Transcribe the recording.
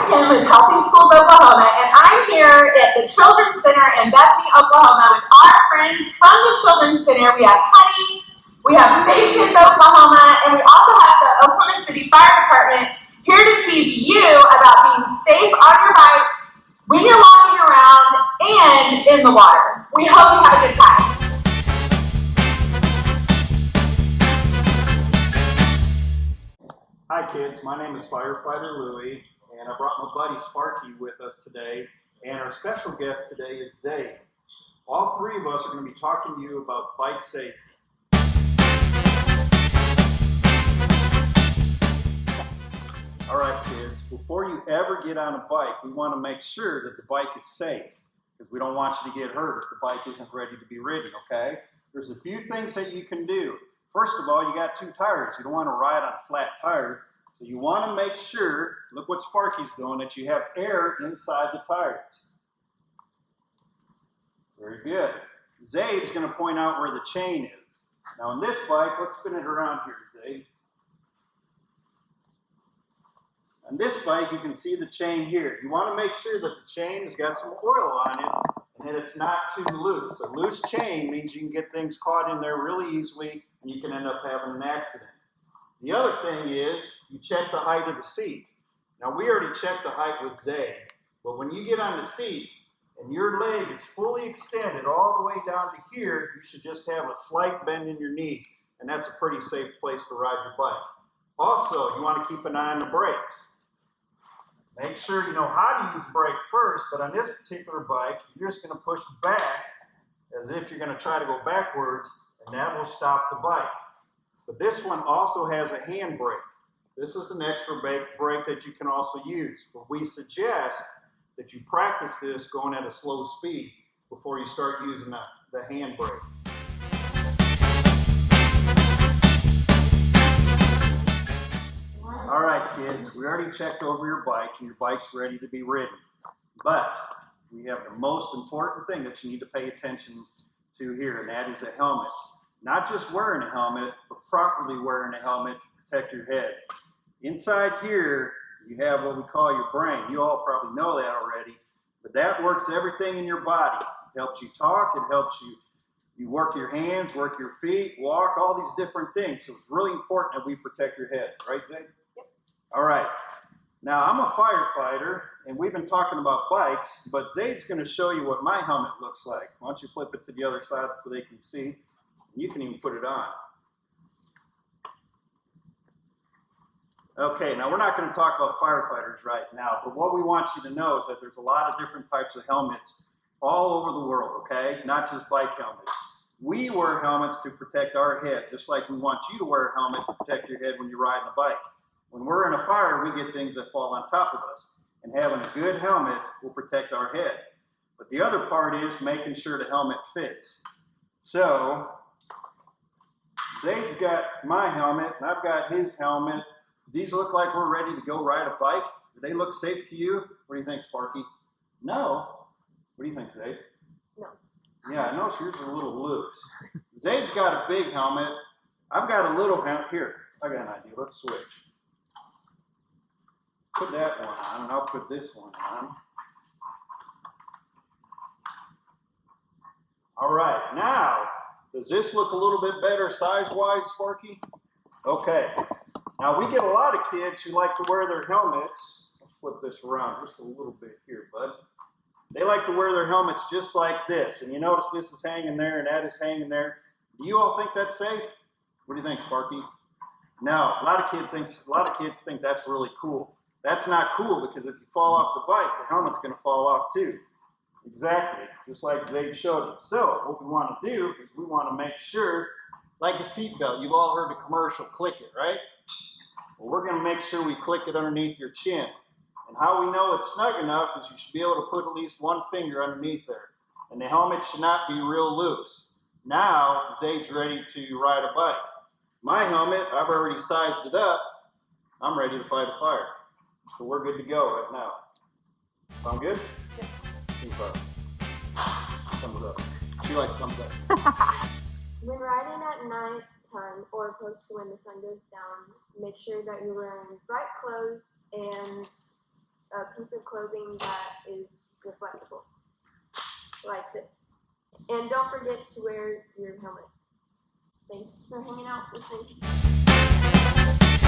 Kim with Healthy Schools Oklahoma, and I'm here at the Children's Center in Bethany, Oklahoma with our friends from the Children's Center. We have Honey, we have Safe Kids Oklahoma, and we also have the Oklahoma City Fire Department here to teach you about being safe on your bike, when you're walking around, and in the water. We hope you have a good time. Hi kids, my name is Firefighter Louie, and I brought my buddy Sparky with us today, and our special guest today is Zay. All three of us are going to be talking to you about bike safety. All right kids, before you ever get on a bike, we want to make sure that the bike is safe, because we don't want you to get hurt if the bike isn't ready to be ridden, okay? There's a few things that you can do. First of all, you got two tires. You don't want to ride on a flat tire. So you want to make sure, look what Sparky's doing, that you have air inside the tires. Very good. Zayd's going to point out where the chain is. Now on this bike, let's spin it around here, Zayd. On this bike, you can see the chain here. You want to make sure that the chain has got some oil on it and that it's not too loose. A loose chain means you can get things caught in there really easily and you can end up having an accident. The other thing is you check the height of the seat. Now we already checked the height with Zay, but when you get on the seat and your leg is fully extended all the way down to here, you should just have a slight bend in your knee, and that's a pretty safe place to ride your bike. Also, you want to keep an eye on the brakes. Make sure you know how to use brake first, but on this particular bike, you're just going to push back as if you're going to try to go backwards, and that will stop the bike. But this one also has a hand brake. This is an extra brake that you can also use, but we suggest that you practice this going at a slow speed before you start using the hand brake. All right, kids, we already checked over your bike, and your bike's ready to be ridden. But we have the most important thing that you need to pay attention to here, and that is a helmet. Not just wearing a helmet, but properly wearing a helmet to protect your head. Inside here, you have what we call your brain. You all probably know that already, but that works everything in your body. It helps you talk, it helps you work your hands, work your feet, walk, all these different things. So it's really important that we protect your head. Right, Zay? Yep. All right. Now, I'm a firefighter, and we've been talking about bikes, but Zayd's going to show you what my helmet looks like. Why don't you flip it to the other side so they can see? You can even put it on. Okay, now we're not going to talk about firefighters right now, but what we want you to know is that there's a lot of different types of helmets all over the world, okay? Not just bike helmets. We wear helmets to protect our head, just like we want you to wear a helmet to protect your head when you're riding a bike. When we're in a fire, we get things that fall on top of us, and having a good helmet will protect our head. But the other part is making sure the helmet fits. So, Zayd's got my helmet, and I've got his helmet. These look like we're ready to go ride a bike. Do they look safe to you? What do you think, Sparky? No. What do you think, Zayd? No. Yeah, I notice yours is a little loose. Zayd's got a big helmet. I've got a little helmet. Here, I got an idea. Let's switch. Put that one on, and I'll put this one on. All right, now, does this look a little bit better size-wise, Sparky? Okay. Now, we get a lot of kids who like to wear their helmets. Let's flip this around just a little bit here, bud. They like to wear their helmets just like this. And you notice this is hanging there and that is hanging there. Do you all think that's safe? What do you think, Sparky? No, a lot of kids think that's really cool. That's not cool, because if you fall off the bike, the helmet's going to fall off too. Exactly, just like Zayd showed you. So what we want to do is we want to make sure, like a seatbelt, you've all heard the commercial, click it, right? Well, we're going to make sure we click it underneath your chin. And how we know it's snug enough is you should be able to put at least one finger underneath there. And the helmet should not be real loose. Now, Zayd's ready to ride a bike. My helmet, I've already sized it up. I'm ready to fight a fire. So we're good to go right now. Sound good? Yep. Thumbs up. She likes thumbs up. When riding at night time or close to when the sun goes down, make sure that you're wearing bright clothes and a piece piece of clothing that is reflectable, like this. And don't forget to wear your helmet. Thanks for hanging out with me.